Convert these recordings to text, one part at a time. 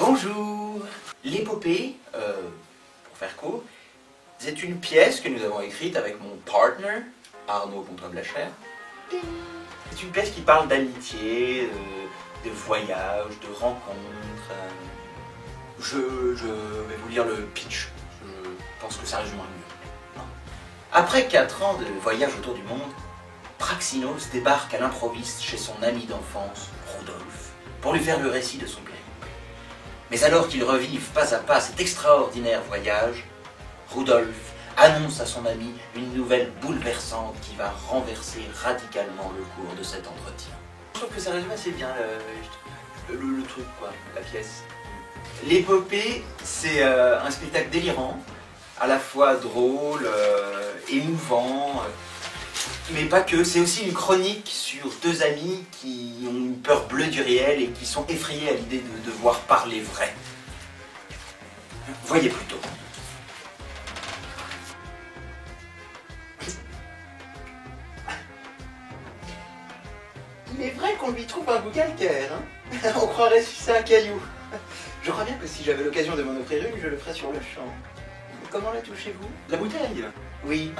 Bonjour. L'épopée, pour faire court, c'est une pièce que nous avons écrite avec mon partner, Arnaud Pontin-Blachère. C'est une pièce qui parle d'amitié, de voyage, de rencontres. Je vais vous lire le pitch, je pense que ça résumera mieux. Après 4 ans de voyage autour du monde, Praxinos débarque à l'improviste chez son ami d'enfance, Rodolphe, pour lui faire le récit de son périple. Mais alors qu'il revive pas à pas cet extraordinaire voyage, Rodolphe annonce à son ami une nouvelle bouleversante qui va renverser radicalement le cours de cet entretien. Je trouve que ça résume assez bien le truc, quoi, la pièce. L'épopée, c'est un spectacle délirant, à la fois drôle, émouvant, mais pas que. C'est aussi une chronique sur 2 amis qui ont une peur bleue du réel et qui sont effrayés à l'idée de devoir parler vrai. Voyez plutôt. Il est vrai qu'on lui trouve un goût calcaire, hein. On croirait sucer un caillou. Je crois bien que si j'avais l'occasion de m'en offrir une, je le ferais sur le champ. Comment la touchez-vous? La bouteille? Oui.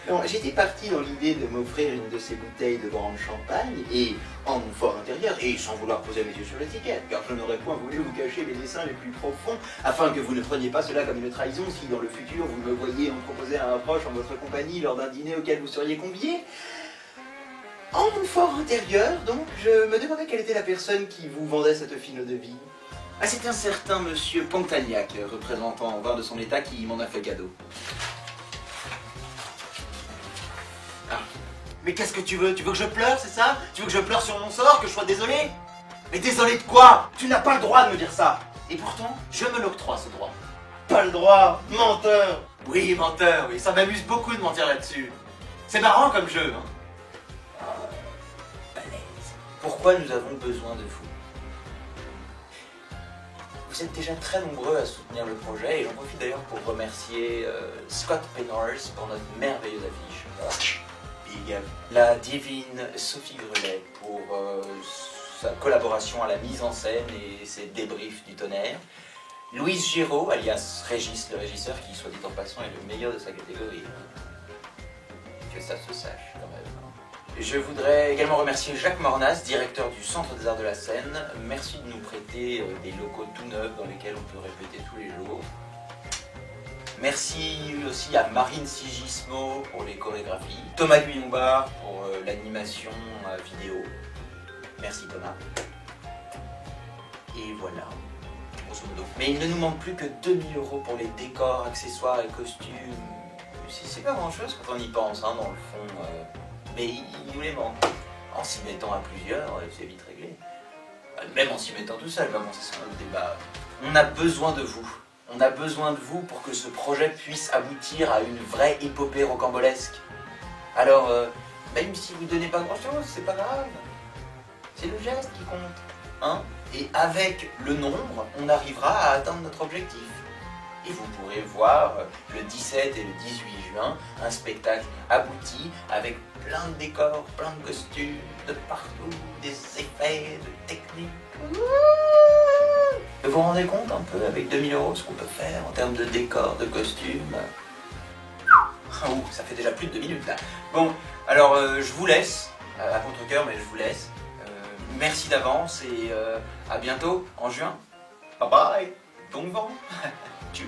Bon, j'étais parti dans l'idée de m'offrir une de ces bouteilles de grande champagne, et en mon fort intérieur, et sans vouloir poser mes yeux sur l'étiquette, car je n'aurais point voulu vous cacher mes desseins les plus profonds, afin que vous ne preniez pas cela comme une trahison si dans le futur vous me voyiez me proposer un reproche en votre compagnie lors d'un dîner auquel vous seriez convié. En mon fort intérieur, donc, je me demandais quelle était la personne qui vous vendait cette fine eau de vie. Ah, c'est un certain monsieur Pontagnac, représentant en vin de son état, qui m'en a fait cadeau. Ah. Mais qu'est-ce que tu veux? Tu veux que je pleure, c'est ça? Tu veux que je pleure sur mon sort, que je sois désolé? Mais désolé de quoi? Tu n'as pas le droit de me dire ça. Et pourtant, je me l'octroie, ce droit. Pas le droit, menteur. Oui, menteur, oui, ça m'amuse beaucoup de mentir là-dessus. C'est marrant comme jeu, hein. Pourquoi nous avons besoin de vous? Vous êtes déjà très nombreux à soutenir le projet et j'en profite d'ailleurs pour remercier Scott Pennors pour notre merveilleuse affiche. Big up. La divine Sophie Grelet pour sa collaboration à la mise en scène et ses débriefs du tonnerre. Louise Giraud, alias Régis le régisseur, qui soit dit en passant est le meilleur de sa catégorie. Que ça se sache quand même. Je voudrais également remercier Jacques Mornas, directeur du Centre des Arts de la Seine. Merci de nous prêter des locaux tout neufs dans lesquels on peut répéter tous les jours. Merci aussi à Marine Sigismo pour les chorégraphies, Thomas Guillon-Bar pour l'animation vidéo. Merci Thomas. Et voilà, grosso modo. Mais il ne nous manque plus que 2000 € pour les décors, accessoires et costumes. C'est pas grand chose quand on y pense, hein, dans le fond. Mais il nous les manque. En s'y mettant à plusieurs, c'est vite réglé. Même en s'y mettant tout seul, bon, ça c'est un autre débat. On a besoin de vous. On a besoin de vous pour que ce projet puisse aboutir à une vraie épopée rocambolesque. Alors, même si vous ne donnez pas grand chose, c'est pas grave. C'est le geste qui compte. Hein? Et avec le nombre, on arrivera à atteindre notre objectif. Et vous pourrez voir le 17 et le 18 juin un spectacle abouti avec plein de décors, plein de costumes, de partout, des effets, de techniques. Vous vous rendez compte un peu avec 2000 € ce qu'on peut faire en termes de décors, de costumes? Oh, ça fait déjà plus de 2 minutes là. Bon, alors je vous laisse, à votre cœur, mais je vous laisse. Merci d'avance et à bientôt en juin. Bye bye, bon vent. Tschüss.